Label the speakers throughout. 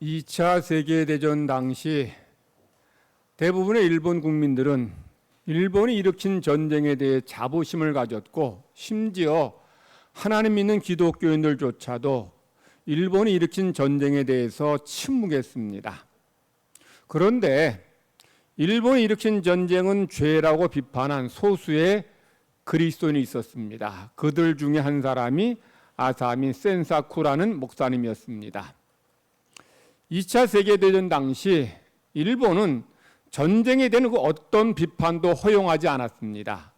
Speaker 1: 2차 세계대전 당시 대부분의 일본 국민들은 일본이 일으킨 전쟁에 대해 자부심을 가졌고, 심지어 하나님 믿는 기독교인들조차도 일본이 일으킨 전쟁에 대해서 침묵했습니다. 그런데 일본이 일으킨 전쟁은 죄라고 비판한 소수의 그리스도인이 있었습니다. 그들 중에 한 사람이 아사미 센사쿠라는 목사님이었습니다. 2차 세계대전 당시 일본은 전쟁에 대한 그 어떤 비판도 허용하지 않았습니다.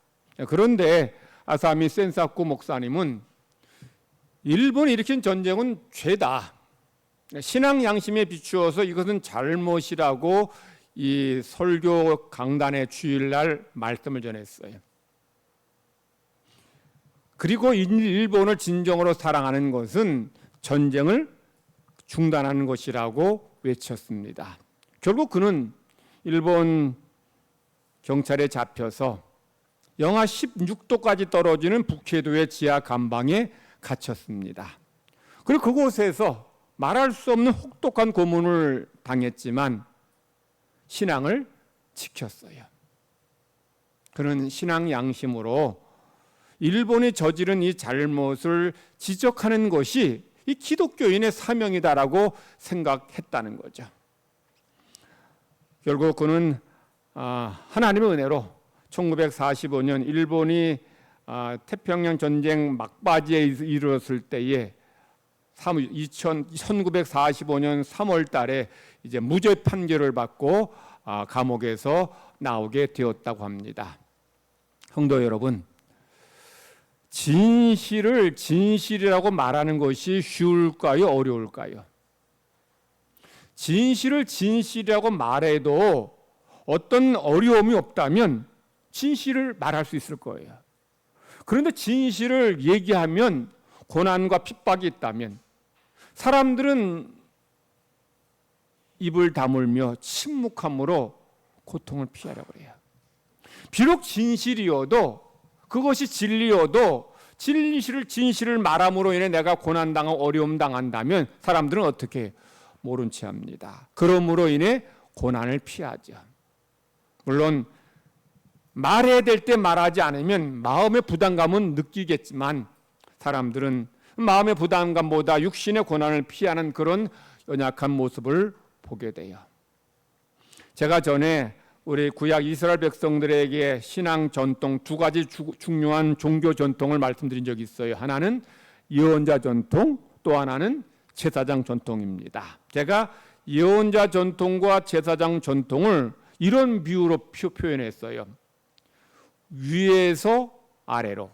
Speaker 1: 그런데 아사미 센사쿠 목사님은 일본이 일으킨 전쟁은 죄다, 신앙 양심에 비추어서 이것은 잘못이라고 이 설교 강단의 주일날 말씀을 전했어요. 그리고 일본을 진정으로 사랑하는 것은 전쟁을 중단하는 것이라고 외쳤습니다. 결국 그는 일본 경찰에 잡혀서 영하 16도까지 떨어지는 북해도의 지하 감방에 갇혔습니다. 그리고 그곳에서 말할 수 없는 혹독한 고문을 당했지만 신앙을 지켰어요. 그는 신앙 양심으로 일본이 저지른 이 잘못을 지적하는 것이 이 기독교인의 사명이다라고 생각했다는 거죠. 결국 그는 하나님의 은혜로 1945년 일본이 태평양 전쟁 막바지에 이르렀을 때에 1945년 3월 달에 이제 무죄 판결을 받고 감옥에서 나오게 되었다고 합니다. 성도 여러분, 진실을 진실이라고 말하는 것이 쉬울까요? 어려울까요? 진실을 진실이라고 말해도 어떤 어려움이 없다면 진실을 말할 수 있을 거예요. 그런데 진실을 얘기하면 고난과 핍박이 있다면 사람들은 입을 다물며 침묵함으로 고통을 피하려고 해요. 비록 진실이어도, 그것이 진리여도 진실을 말함으로 인해 내가 고난당하고 어려움 당한다면 사람들은 어떻게 해요? 모른 채 합니다. 그러므로 인해 고난을 피하죠. 물론 말해야 될 때 말하지 않으면 마음의 부담감은 느끼겠지만 사람들은 마음의 부담감보다 육신의 고난을 피하는 그런 연약한 모습을 보게 돼요. 제가 전에 우리 구약 이스라엘 백성들에게 신앙 전통 두 가지 중요한 종교 전통을 말씀드린 적이 있어요. 하나는 예언자 전통, 또 하나는 제사장 전통입니다. 제가 예언자 전통과 제사장 전통을 이런 비유로 표현했어요. 위에서 아래로,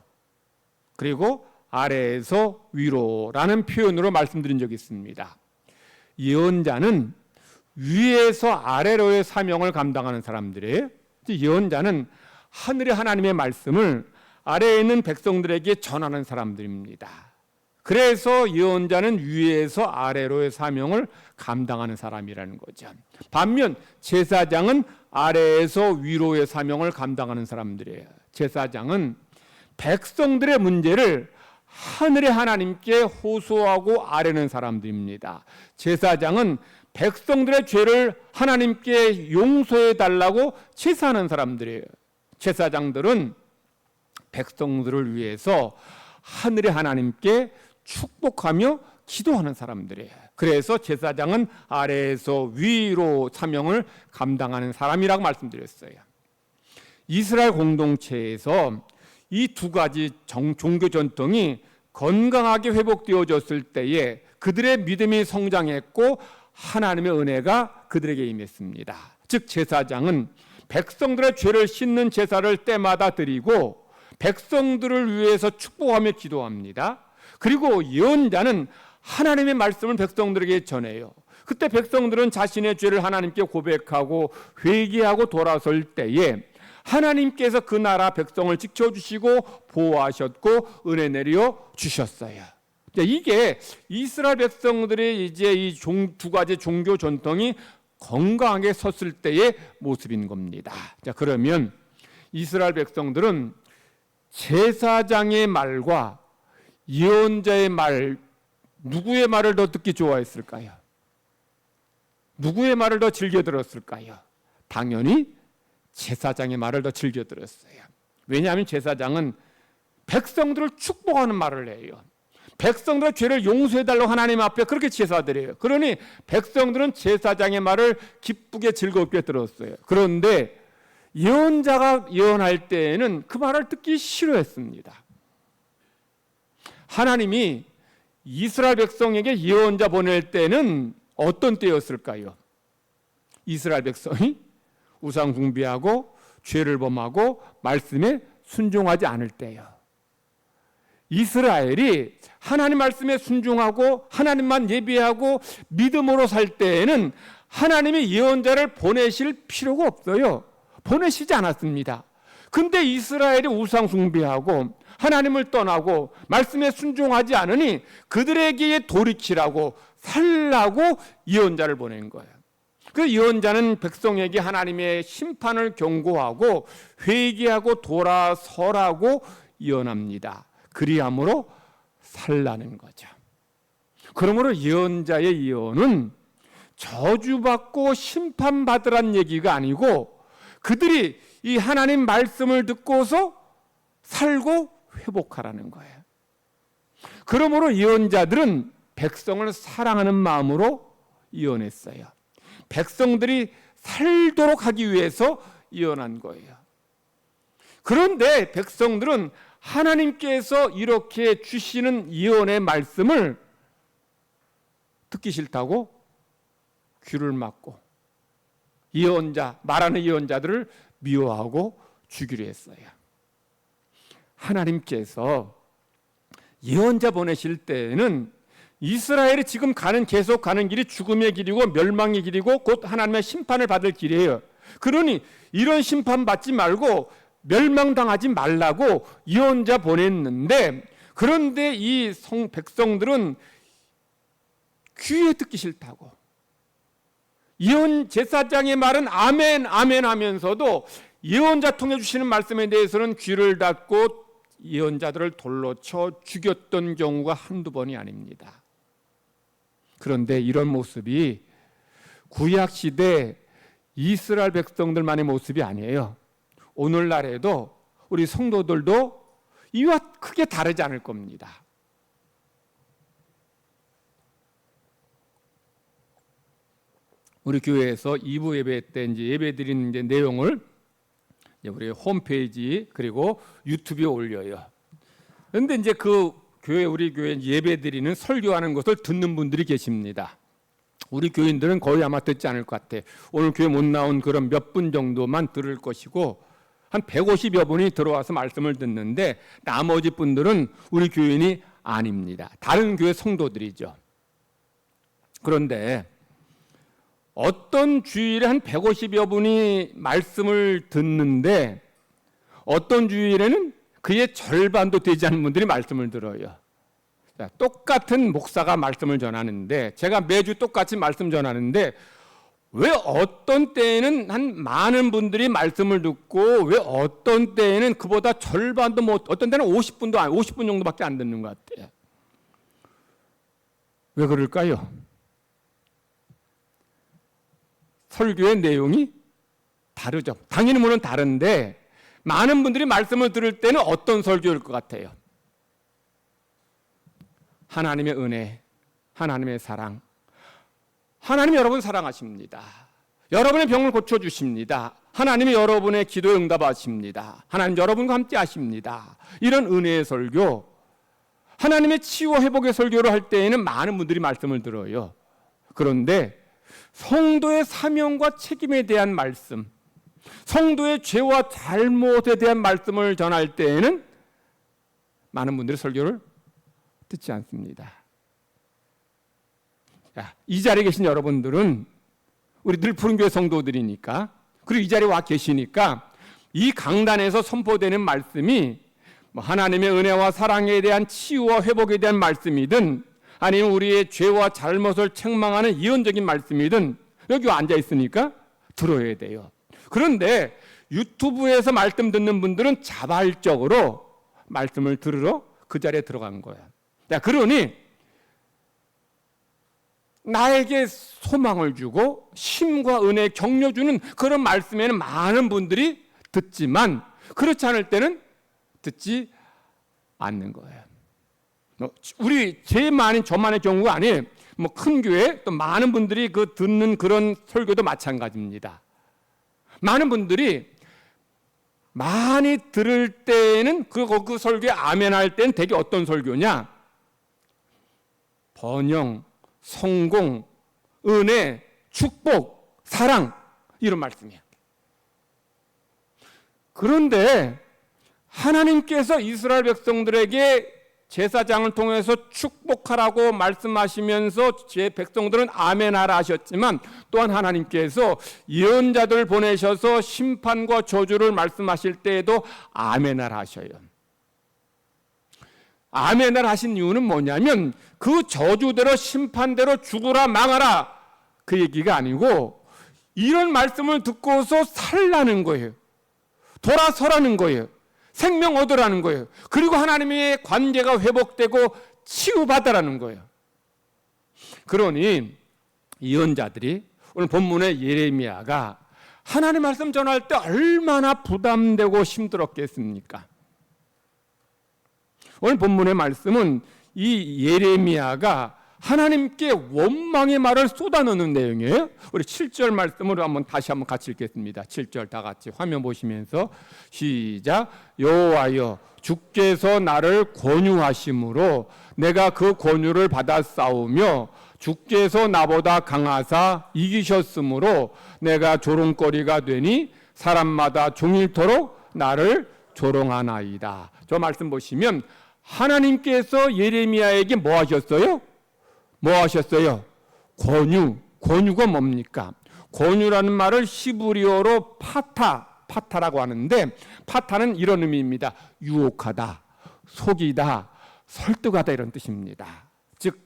Speaker 1: 그리고 아래에서 위로라는 표현으로 말씀드린 적이 있습니다. 예언자는 위에서 아래로의 사명을 감당하는 사람들이에요. 예언자는 하늘의 하나님의 말씀을 아래에 있는 백성들에게 전하는 사람들입니다. 그래서 예언자는 위에서 아래로의 사명을 감당하는 사람이라는 거죠. 반면 제사장은 아래에서 위로의 사명을 감당하는 사람들이에요. 제사장은 백성들의 문제를 하늘의 하나님께 호소하고 아뢰는 사람들입니다. 제사장은 백성들의 죄를 하나님께 용서해 달라고 제사하는 사람들이에요. 제사장들은 백성들을 위해서 하늘의 하나님께 축복하며 기도하는 사람들이에요. 그래서 제사장은 아래에서 위로 사명을 감당하는 사람이라고 말씀드렸어요. 이스라엘 공동체에서 이 두 가지 종교 전통이 건강하게 회복되어졌을 때에 그들의 믿음이 성장했고 하나님의 은혜가 그들에게 임했습니다. 즉 제사장은 백성들의 죄를 씻는 제사를 때마다 드리고 백성들을 위해서 축복하며 기도합니다. 그리고 예언자는 하나님의 말씀을 백성들에게 전해요. 그때 백성들은 자신의 죄를 하나님께 고백하고 회개하고 돌아설 때에 하나님께서 그 나라 백성을 지켜주시고 보호하셨고 은혜 내려 주셨어요. 이게 이스라엘 백성들의 이제 이 두 가지 종교 전통이 건강하게 섰을 때의 모습인 겁니다. 자, 그러면 이스라엘 백성들은 제사장의 말과 예언자의 말, 누구의 말을 더 듣기 좋아했을까요? 누구의 말을 더 즐겨 들었을까요? 당연히 제사장의 말을 더 즐겨 들었어요. 왜냐하면 제사장은 백성들을 축복하는 말을 해요. 백성들의 죄를 용서해달라고 하나님 앞에 그렇게 제사드려요. 그러니 백성들은 제사장의 말을 기쁘게 즐겁게 들었어요. 그런데 예언자가 예언할 때에는 그 말을 듣기 싫어했습니다. 하나님이 이스라엘 백성에게 예언자 보낼 때는 어떤 때였을까요? 이스라엘 백성이 우상 숭배하고 죄를 범하고 말씀에 순종하지 않을 때요. 이스라엘이 하나님 말씀에 순종하고 하나님만 예배하고 믿음으로 살 때에는 하나님이 예언자를 보내실 필요가 없어요. 보내시지 않았습니다. 근데 이스라엘이 우상 숭배하고 하나님을 떠나고 말씀에 순종하지 않으니 그들에게 돌이키라고 살라고 예언자를 보낸 거예요. 그 예언자는 백성에게 하나님의 심판을 경고하고 회개하고 돌아서라고 예언합니다. 그리함으로 살라는 거죠. 그러므로 예언자의 예언은 저주받고 심판받으란 얘기가 아니고 그들이 이 하나님 말씀을 듣고서 살고 회복하라는 거예요. 그러므로 예언자들은 백성을 사랑하는 마음으로 예언했어요. 백성들이 살도록 하기 위해서 예언한 거예요. 그런데 백성들은 하나님께서 이렇게 주시는 예언의 말씀을 듣기 싫다고 귀를 막고 예언자, 말하는 예언자들을 미워하고 죽이려 했어요. 하나님께서 예언자 보내실 때에는 이스라엘이 지금 계속 가는 길이 죽음의 길이고 멸망의 길이고 곧 하나님의 심판을 받을 길이에요. 그러니 이런 심판 받지 말고 멸망당하지 말라고 예언자 보냈는데, 그런데 이 백성들은 귀에 듣기 싫다고 예언 제사장의 말은 아멘 아멘 하면서도 예언자 통해 주시는 말씀에 대해서는 귀를 닫고 예언자들을 돌로 쳐 죽였던 경우가 한두 번이 아닙니다. 그런데 이런 모습이 구약시대 이스라엘 백성들만의 모습이 아니에요. 오늘날에도 우리 성도들도 이와 크게 다르지 않을 겁니다. 우리 교회에서 2부 예배 때 이제 예배 드리는 이제 내용을 우리 홈페이지 그리고 유튜브에 올려요. 그런데 이제 우리 교회 예배 드리는 설교하는 것을 듣는 분들이 계십니다. 우리 교인들은 거의 아마 듣지 않을 것 같아. 오늘 교회 못 나온 그런 몇 분 정도만 들을 것이고 한 150여 분이 들어와서 말씀을 듣는데 나머지 분들은 우리 교인이 아닙니다. 다른 교회 성도들이죠. 그런데 어떤 주일에 한 150여 분이 말씀을 듣는데 어떤 주일에는 그의 절반도 되지 않는 분들이 말씀을 들어요. 자, 똑같은 목사가 말씀을 전하는데 제가 매주 똑같이 말씀 전하는데 왜 어떤 때에는 한 많은 분들이 말씀을 듣고 왜 어떤 때에는 그보다 절반도 못, 어떤 때는 50분 정도밖에 안 듣는 것 같아요. 왜 그럴까요? 설교의 내용이 다르죠. 당연히 물론 다른데 많은 분들이 말씀을 들을 때는 어떤 설교일 것 같아요? 하나님의 은혜, 하나님의 사랑. 하나님이 여러분 사랑하십니다. 여러분의 병을 고쳐주십니다. 하나님이 여러분의 기도에 응답하십니다. 하나님 여러분과 함께 하십니다. 이런 은혜의 설교, 하나님의 치유와 회복의 설교를 할 때에는 많은 분들이 말씀을 들어요. 그런데 성도의 사명과 책임에 대한 말씀, 성도의 죄와 잘못에 대한 말씀을 전할 때에는 많은 분들이 설교를 듣지 않습니다. 자, 이 자리에 계신 여러분들은 우리 늘 푸른교회 성도들이니까, 그리고 이 자리에 와 계시니까 이 강단에서 선포되는 말씀이 하나님의 은혜와 사랑에 대한 치유와 회복에 대한 말씀이든 아니면 우리의 죄와 잘못을 책망하는 예언적인 말씀이든 여기 앉아 있으니까 들어야 돼요. 그런데 유튜브에서 말씀 듣는 분들은 자발적으로 말씀을 들으러 그 자리에 들어간 거야. 자, 그러니 나에게 소망을 주고 힘과 은혜, 격려 주는 그런 말씀에는 많은 분들이 듣지만 그렇지 않을 때는 듣지 않는 거예요. 저만의 경우가 아니에요. 큰 교회 또 많은 분들이 듣는 그런 설교도 마찬가지입니다. 많은 분들이 많이 들을 때는 그 설교에 아멘할 때는 되게 어떤 설교냐? 번영, 성공, 은혜, 축복, 사랑 이런 말씀이에요. 그런데 하나님께서 이스라엘 백성들에게 제사장을 통해서 축복하라고 말씀하시면서 제 백성들은 아멘하라 하셨지만 또한 하나님께서 예언자들을 보내셔서 심판과 저주를 말씀하실 때에도 아멘하라 하셔요. 아멘을 하신 이유는 뭐냐면 그 저주대로 심판대로 죽으라 망하라 그 얘기가 아니고 이런 말씀을 듣고서 살라는 거예요. 돌아서라는 거예요. 생명 얻으라는 거예요. 그리고 하나님의 관계가 회복되고 치유받으라는 거예요. 그러니 예언자들이 오늘 본문의 예레미야가 하나님 말씀 전할 때 얼마나 부담되고 힘들었겠습니까? 오늘 본문의 말씀은 이 예레미야가 하나님께 원망의 말을 쏟아넣는 내용이에요. 우리 7절 말씀으로 다시 한번 같이 읽겠습니다. 7절 다 같이 화면 보시면서 시작. 여호와여 주께서 나를 권유하심으로 내가 그 권유를 받아 싸우며 주께서 나보다 강하사 이기셨으므로 내가 조롱거리가 되니 사람마다 종일토록 나를 조롱하나이다. 저 말씀 보시면 하나님께서 예레미야에게 뭐 하셨어요? 권유가 뭡니까? 권유라는 말을 히브리어로 파타라고 하는데 파타는 이런 의미입니다. 유혹하다, 속이다, 설득하다 이런 뜻입니다. 즉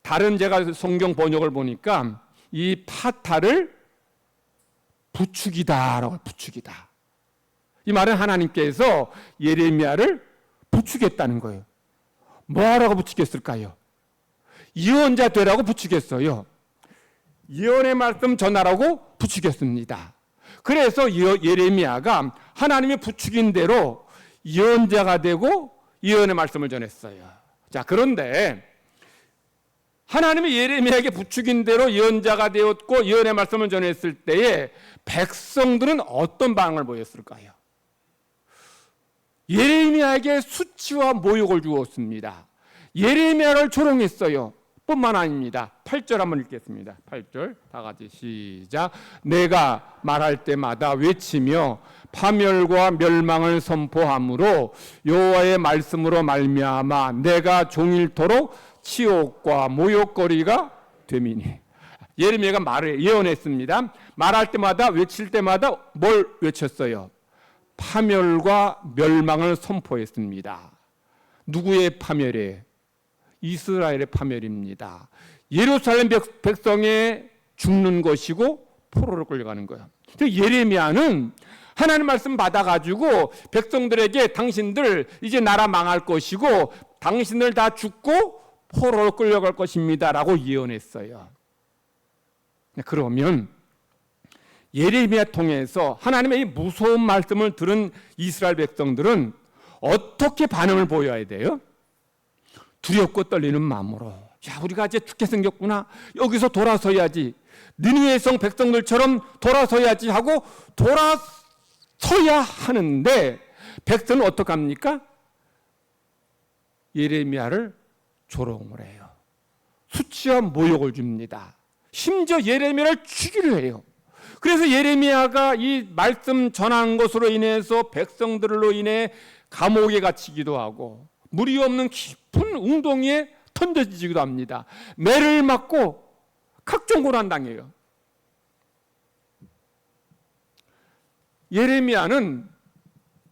Speaker 1: 다른 제가 성경 번역을 보니까 이 파타를 부추기다라고 부추기다. 이 말은 하나님께서 예레미야를 부추겼다는 거예요. 뭐하라고 부추겼을까요? 예언자 되라고 부추겼어요. 예언의 말씀 전하라고 부추겼습니다. 그래서 예레미야가 하나님의 부추긴 대로 예언자가 되고 예언의 말씀을 전했어요. 자, 그런데 하나님이 예레미야에게 부추긴 대로 예언자가 되었고 예언의 말씀을 전했을 때에 백성들은 어떤 반응을 보였을까요? 예레미야에게 수치와 모욕을 주었습니다. 예레미야를 조롱했어요. 뿐만 아닙니다. 8절 한번 읽겠습니다. 8절 다 같이 시작. 내가 말할 때마다 외치며 파멸과 멸망을 선포함으로 여호와의 말씀으로 말미암아 내가 종일토록 치욕과 모욕거리가 됨이니. 예레미야가 예언했습니다. 말할 때마다 외칠 때마다 뭘 외쳤어요? 파멸과 멸망을 선포했습니다. 누구의 파멸이에요? 이스라엘의 파멸입니다. 예루살렘 백성의 죽는 것이고 포로로 끌려가는 거예요. 예레미야는 하나님 말씀 받아가지고 백성들에게 당신들 이제 나라 망할 것이고 당신들 다 죽고 포로로 끌려갈 것입니다 라고 예언했어요. 그러면 예레미야 통해서 하나님의 이 무서운 말씀을 들은 이스라엘 백성들은 어떻게 반응을 보여야 돼요? 두렵고 떨리는 마음으로 우리가 이제 죽게 생겼구나. 여기서 돌아서야지. 니느웨 성 백성들처럼 돌아서야지 하고 돌아서야 하는데 백성은 어떡합니까? 예레미야를 조롱을 해요. 수치와 모욕을 줍니다. 심지어 예레미야를 죽이려 해요. 그래서 예레미야가 이 말씀 전한 것으로 인해서 백성들로 인해 감옥에 갇히기도 하고 물이 없는 깊은 웅덩이에 던져지기도 합니다. 매를 맞고 각종 고난당해요. 예레미야는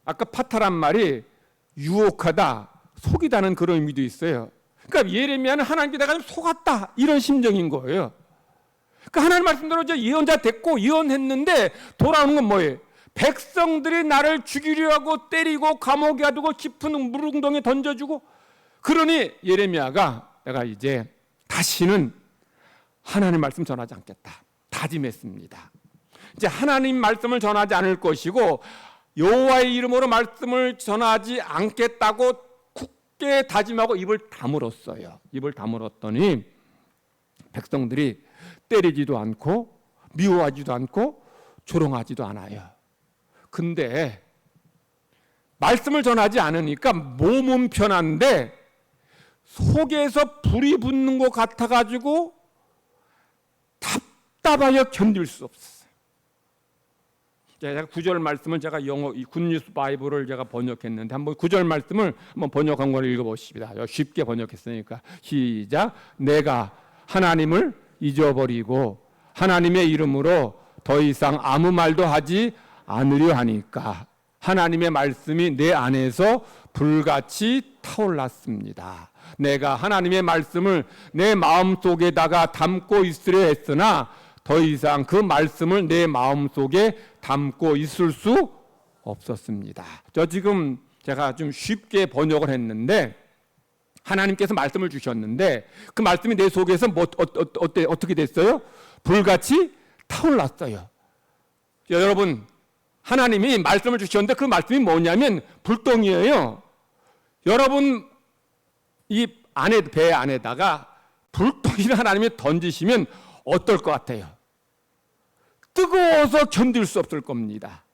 Speaker 1: 아까 파타란 말이 유혹하다, 속이다는 그런 의미도 있어요. 그러니까 예레미야는 하나님께 내가 좀 속았다 이런 심정인 거예요. 그러니까 하나님 말씀대로 이제 예언자 됐고 예언했는데 돌아오는 건 뭐예요? 백성들이 나를 죽이려 하고 때리고 감옥에 가두고 깊은 물웅덩이에 던져주고 그러니 예레미야가 내가 이제 다 다시는 하나님 말씀 전하지 않겠다 다짐했습니다. 이제 하나님 말씀을 전하지 않을 것이고 여호와의 이름으로 말씀을 전하지 않겠다고 굳게 다짐하고 입을 다물었어요. 입을 다물었더니 백성들이 때리지도 않고 미워하지도 않고 조롱하지도 않아요. 근데 말씀을 전하지 않으니까 몸은 편한데 속에서 불이 붙는 것 같아가지고 답답하여 견딜 수 없었어요. 제가 9절 말씀을 제가 영어 굿뉴스 바이블을 제가 번역했는데 한번 9절 말씀을 한번 번역한 걸 읽어보십니다. 쉽게 번역했으니까 시작. 내가 하나님을 잊어버리고 하나님의 이름으로 더 이상 아무 말도 하지 않으려 하니까 하나님의 말씀이 내 안에서 불같이 타올랐습니다. 내가 하나님의 말씀을 내 마음속에다가 담고 있으려 했으나 더 이상 그 말씀을 내 마음속에 담고 있을 수 없었습니다. 저 지금 제가 좀 쉽게 번역을 했는데 하나님께서 말씀을 주셨는데 그 말씀이 내 속에서 어떻게 됐어요? 불같이 타올랐어요. 여러분 하나님이 말씀을 주셨는데 그 말씀이 뭐냐면 불덩이에요. 여러분 이 안에 배 안에다가 불덩이를 하나님이 던지시면 어떨 것 같아요? 뜨거워서 견딜 수 없을 겁니다.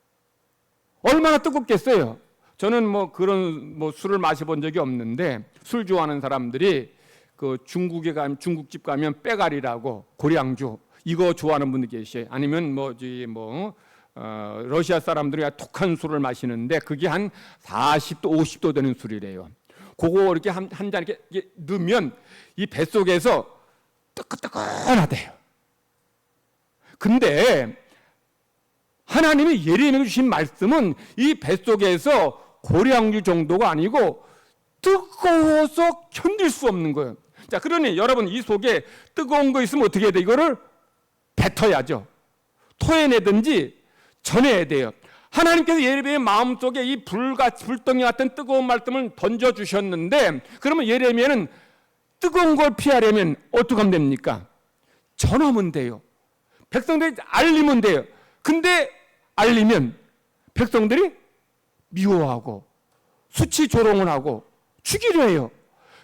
Speaker 1: 얼마나 뜨겁겠어요? 저는 그런 술을 마셔본 적이 없는데 술 좋아하는 사람들이 그 중국에 가면 중국집 가면 빼가리라고 고량주 이거 좋아하는 분들 계셔요. 아니면 러시아 사람들이 독한 술을 마시는데 그게 한 40도 50도 되는 술이래요. 그거 이렇게 한 잔 이렇게 넣으면 이 뱃속에서 뜨끈뜨끈하대요. 근데 하나님이 예레미야에게 주신 말씀은 이 뱃속에서 고량주 정도가 아니고 뜨거워서 견딜 수 없는 거예요. 자, 그러니 여러분 이 속에 뜨거운 거 있으면 어떻게 해야 돼? 이거를 뱉어야죠. 토해내든지 전해야 돼요. 하나님께서 예레미야의 마음속에 이 불덩이 같은 뜨거운 말씀을 던져주셨는데 그러면 예레미야는 뜨거운 걸 피하려면 어떻게 하면 됩니까? 전하면 돼요. 백성들이 알리면 돼요. 근데 알리면 백성들이 미워하고 수치 조롱을 하고 죽이려 해요.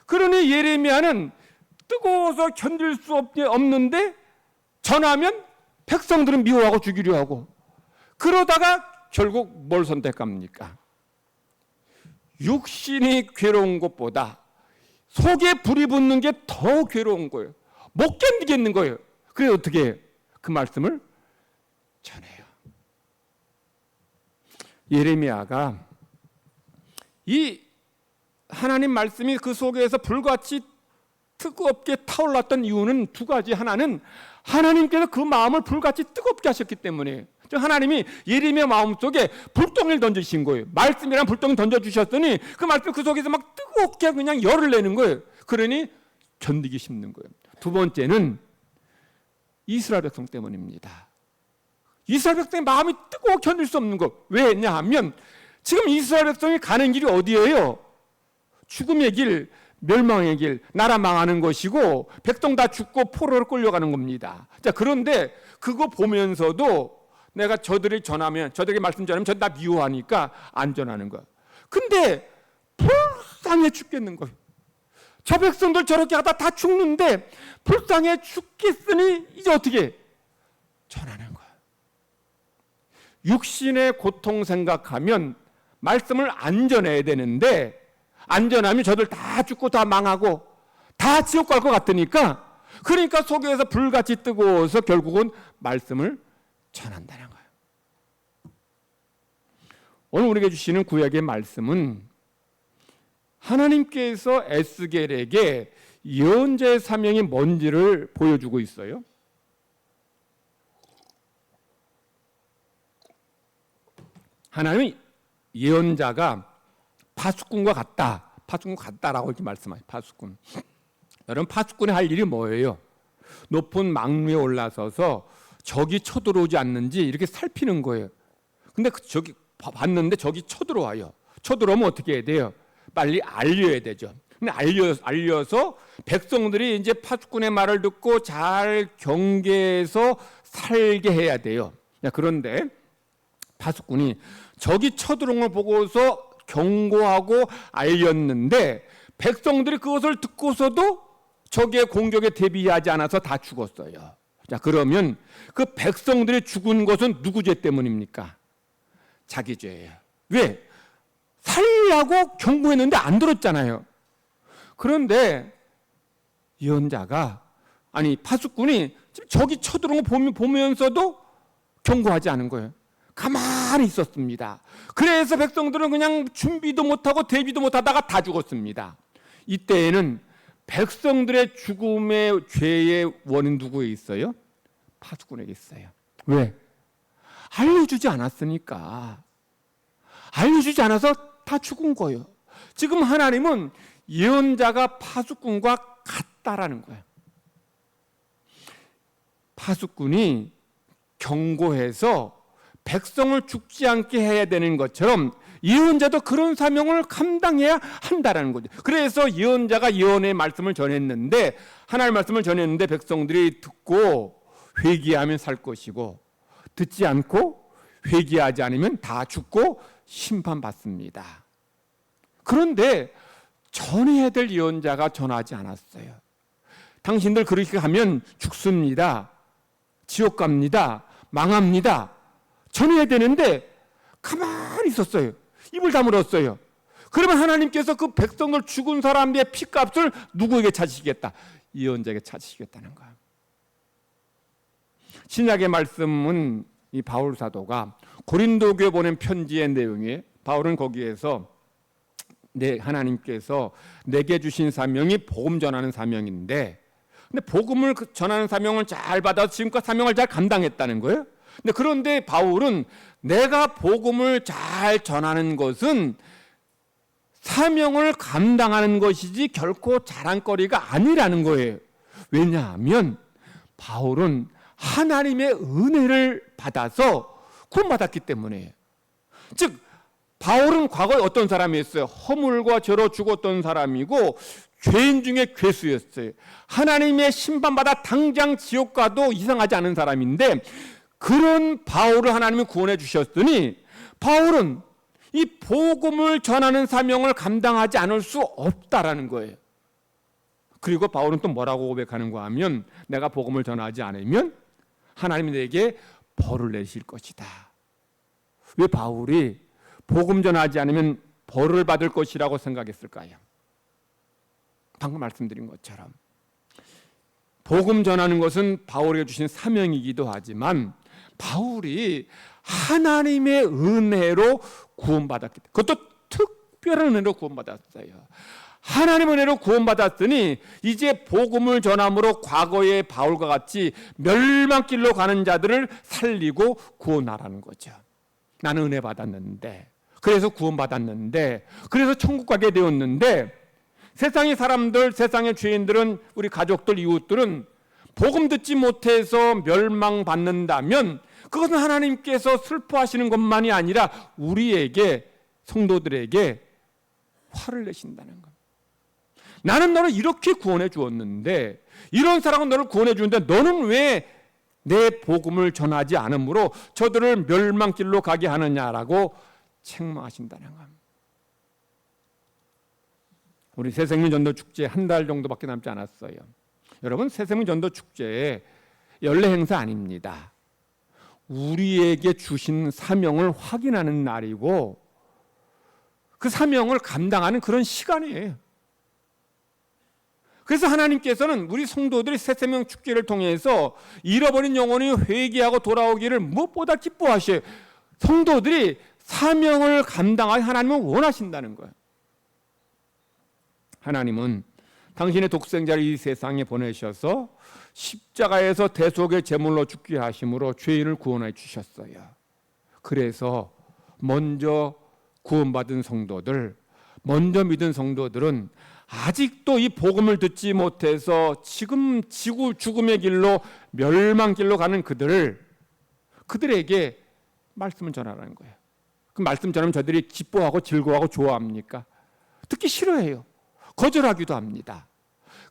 Speaker 1: 그러니 예레미야는 뜨거워서 견딜 수 없는데 전하면 백성들은 미워하고 죽이려 하고 그러다가 결국 뭘 선택합니까? 육신이 괴로운 것보다 속에 불이 붙는 게 더 괴로운 거예요. 못 견디겠는 거예요. 그래서 어떻게 해요? 그 말씀을 전해요. 예레미야가 이 하나님 말씀이 그 속에서 불같이 뜨겁게 타올랐던 이유는 두 가지. 하나는 하나님께서 그 마음을 불같이 뜨겁게 하셨기 때문에 하나님이 예레미야 마음속에 불덩이를 던지신 거예요. 말씀이란 불덩이 던져주셨더니 그 말씀 그 속에서 막 뜨겁게 그냥 열을 내는 거예요. 그러니 견디기 힘든 거예요. 두 번째는 이스라엘 백성 때문입니다. 이스라엘 백성의 마음이 뜨거워 견딜 수 없는 거. 왜냐하면 지금 이스라엘 백성이 가는 길이 어디예요? 죽음의 길, 멸망의 길, 나라 망하는 것이고 백성 다 죽고 포로로 끌려가는 겁니다. 자, 그런데 그거 보면서도 내가 저들에게 말씀 전하면 저들 다 미워하니까 안 전하는 거야. 근데 불쌍해 죽겠는 거예요. 저 백성들 저렇게 하다 다 죽는데 불쌍해 죽겠으니 이제 어떻게 전하는 거야. 육신의 고통 생각하면 말씀을 안 전해야 되는데 안 전하면 저들 다 죽고 다 망하고 다 지옥 갈 것 같으니까 그러니까 속에서 불같이 뜨거워서 결국은 말씀을 전한다는 거예요. 오늘 우리에게 주시는 구약의 말씀은 하나님께서 에스겔에게 예언자의 사명이 뭔지를 보여주고 있어요. 하나님이 예언자가 파수꾼과 같다. 파수꾼 같다라고 이렇게 말씀하세요. 파수꾼. 여러분 파수꾼이 할 일이 뭐예요? 높은 망루에 올라서서 적이 쳐들어오지 않는지 이렇게 살피는 거예요. 근데 저기 봤는데 적이 쳐들어와요. 쳐들어오면 어떻게 해야 돼요? 빨리 알려야 되죠. 근데 알려서 백성들이 이제 파수꾼의 말을 듣고 잘 경계해서 살게 해야 돼요. 그런데 파수꾼이 적이 쳐들어온 걸 보고서 경고하고 알렸는데 백성들이 그것을 듣고서도 적의 공격에 대비하지 않아서 다 죽었어요. 자, 그러면 그 백성들이 죽은 것은 누구 죄 때문입니까? 자기 죄예요. 왜? 살라고 경고했는데 안 들었잖아요. 그런데 예언자가, 아니 파수꾼이 적이 쳐들어온 거 보면서도 경고하지 않은 거예요. 가만히 있었습니다. 그래서 백성들은 그냥 준비도 못하고 대비도 못하다가 다 죽었습니다. 이때에는 백성들의 죽음의 죄의 원인 누구에 있어요? 파수꾼에게 있어요. 왜? 알려주지 않았으니까. 알려주지 않아서 다 죽은 거예요. 지금 하나님은 예언자가 파수꾼과 같다라는 거예요. 파수꾼이 경고해서 백성을 죽지 않게 해야 되는 것처럼 예언자도 그런 사명을 감당해야 한다라는 거죠. 그래서 예언자가 예언의 말씀을 전했는데, 하나님의 말씀을 전했는데 백성들이 듣고 회개하면 살 것이고 듣지 않고 회개하지 않으면 다 죽고 심판받습니다. 그런데 전해야 될 예언자가 전하지 않았어요. 당신들 그렇게 하면 죽습니다. 지옥 갑니다. 망합니다. 전해야 되는데 가만히 있었어요. 입을 다물었어요. 그러면 하나님께서 그 백성을 죽은 사람의 피값을 누구에게 찾으시겠다? 예언자에게 찾으시겠다는 거예요. 신약의 말씀은 이 바울 사도가 고린도 교회 보낸 편지의 내용에 바울은 거기에서 하나님께서 내게 주신 사명이 복음 전하는 사명인데, 근데 복음을 전하는 사명을 잘 받아서 지금껏 사명을 잘 감당했다는 거예요. 그런데 바울은 내가 복음을 잘 전하는 것은 사명을 감당하는 것이지 결코 자랑거리가 아니라는 거예요. 왜냐하면 바울은 하나님의 은혜를 받아서 구원받았기 때문에. 즉 바울은 과거에 어떤 사람이었어요? 허물과 죄로 죽었던 사람이고 죄인 중에 괴수였어요. 하나님의 심판받아 당장 지옥 가도 이상하지 않은 사람인데, 그런 바울을 하나님이 구원해 주셨으니 바울은 이 복음을 전하는 사명을 감당하지 않을 수 없다라는 거예요. 그리고 바울은 또 뭐라고 고백하는가 하면, 내가 복음을 전하지 않으면 하나님이 내게 벌을 내실 것이다. 왜 바울이 복음 전하지 않으면 벌을 받을 것이라고 생각했을까요? 방금 말씀드린 것처럼 복음 전하는 것은 바울에게 주신 사명이기도 하지만 바울이 하나님의 은혜로 구원받았기 때문에, 그것도 특별한 은혜로 구원받았어요. 하나님의 은혜로 구원받았으니 이제 복음을 전함으로 과거의 바울과 같이 멸망길로 가는 자들을 살리고 구원하라는 거죠. 나는 은혜 받았는데, 그래서 구원받았는데, 그래서 천국 가게 되었는데, 세상의 사람들, 세상의 죄인들은, 우리 가족들, 이웃들은 복음 듣지 못해서 멸망받는다면 그것은 하나님께서 슬퍼하시는 것만이 아니라 우리에게, 성도들에게 화를 내신다는 겁니다. 나는 너를 이렇게 구원해 주었는데, 이런 사람은 너를 구원해 주는데 너는 왜 내 복음을 전하지 않으므로 저들을 멸망길로 가게 하느냐라고 책망하신다는 겁니다. 우리 새생명 전도 축제 한 달 정도밖에 남지 않았어요. 여러분, 새생명 전도 축제의 연례 행사 아닙니다. 우리에게 주신 사명을 확인하는 날이고 그 사명을 감당하는 그런 시간이에요. 그래서 하나님께서는 우리 성도들이 새생명 축제를 통해서 잃어버린 영혼이 회개하고 돌아오기를 무엇보다 기뻐하셔요. 성도들이 사명을 감당하기 하나님은 원하신다는 거예요. 하나님은 당신의 독생자를 이 세상에 보내셔서 십자가에서 대속의 제물로 죽게 하심으로 죄인을 구원해 주셨어요. 그래서 먼저 구원받은 성도들, 먼저 믿은 성도들은 아직도 이 복음을 듣지 못해서 지금 죽음의 길로, 멸망길로 가는 그들에게 말씀을 전하라는 거예요. 그 말씀 전하면 저들이 기뻐하고 즐거워하고 좋아합니까? 듣기 싫어해요. 거절하기도 합니다.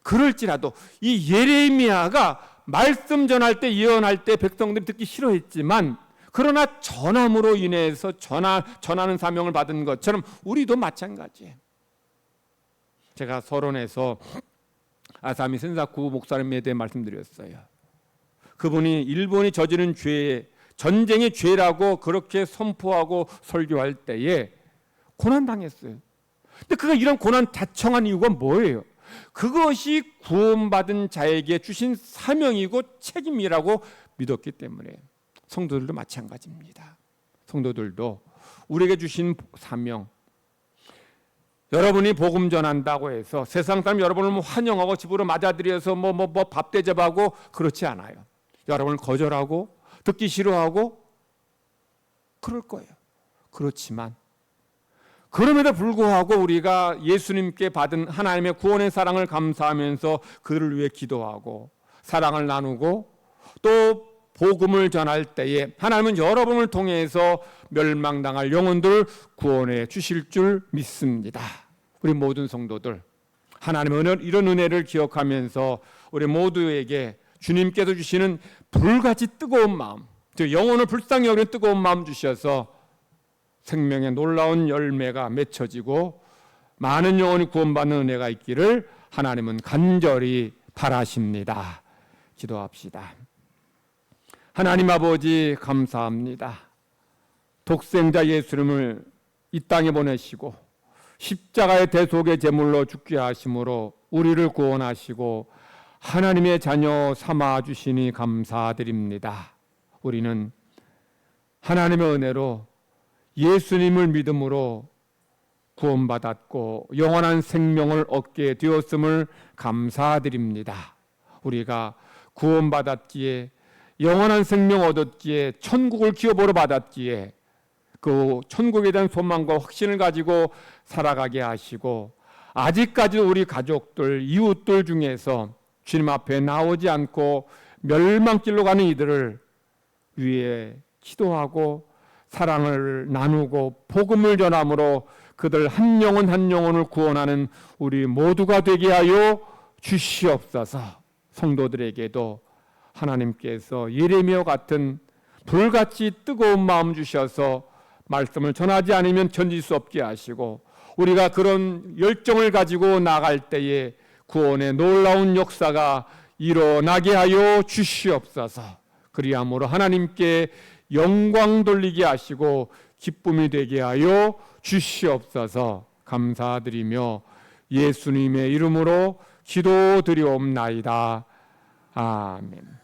Speaker 1: 그럴지라도 이 예레미야가 말씀 전할 때, 예언할 때 백성들이 듣기 싫어했지만, 그러나 전함으로 인해서 전하는 사명을 받은 것처럼 우리도 마찬가지예요. 제가 서론에서 아사미 센사쿠 목사님에 대해 말씀드렸어요. 그분이 일본이 저지른 죄, 전쟁의 죄라고 그렇게 선포하고 설교할 때에 고난당했어요. 근데 그가 이런 고난 자청한 이유가 뭐예요? 그것이 구원받은 자에게 주신 사명이고 책임이라고 믿었기 때문에. 성도들도 마찬가지입니다. 성도들도 우리에게 주신 사명, 여러분이 복음 전한다고 해서 세상 사람 여러분을 환영하고 집으로 맞아들여서 밥 대접하고 그렇지 않아요. 여러분을 거절하고 듣기 싫어하고 그럴 거예요. 그렇지만 그럼에도 불구하고 우리가 예수님께 받은 하나님의 구원의 사랑을 감사하면서 그를 위해 기도하고 사랑을 나누고 또 복음을 전할 때에 하나님은 여러분을 통해서 멸망당할 영혼들 구원해 주실 줄 믿습니다. 우리 모든 성도들 하나님의 이런 은혜를 기억하면서 우리 모두에게 주님께서 주시는 불같이 뜨거운 마음, 영혼을 불쌍히 여기는 뜨거운 마음 주셔서 생명의 놀라운 열매가 맺혀지고 많은 영혼이 구원받는 은혜가 있기를 하나님은 간절히 바라십니다. 기도합시다. 하나님 아버지 감사합니다. 독생자 예수님을 이 땅에 보내시고 십자가의 대속의 제물로 죽게 하심으로 우리를 구원하시고 하나님의 자녀 삼아 주시니 감사드립니다. 우리는 하나님의 은혜로 예수님을 믿음으로 구원받았고 영원한 생명을 얻게 되었음을 감사드립니다. 우리가 구원받았기에 영원한 생명 얻었기에 천국을 기업으로 받았기에 그 천국에 대한 소망과 확신을 가지고 살아가게 하시고 아직까지도 우리 가족들, 이웃들 중에서 주님 앞에 나오지 않고 멸망길로 가는 이들을 위해 기도하고 사랑을 나누고 복음을 전함으로 그들 한 영혼 한 영혼을 구원하는 우리 모두가 되게 하여 주시옵소서. 성도들에게도 하나님께서 예레미야 같은 불같이 뜨거운 마음 주셔서 말씀을 전하지 않으면 견딜 수 없게 하시고 우리가 그런 열정을 가지고 나갈 때에 구원의 놀라운 역사가 일어나게 하여 주시옵소서. 그리함으로 하나님께 영광 돌리게 하시고 기쁨이 되게 하여 주시옵소서. 감사드리며 예수님의 이름으로 기도드리옵나이다. 아멘.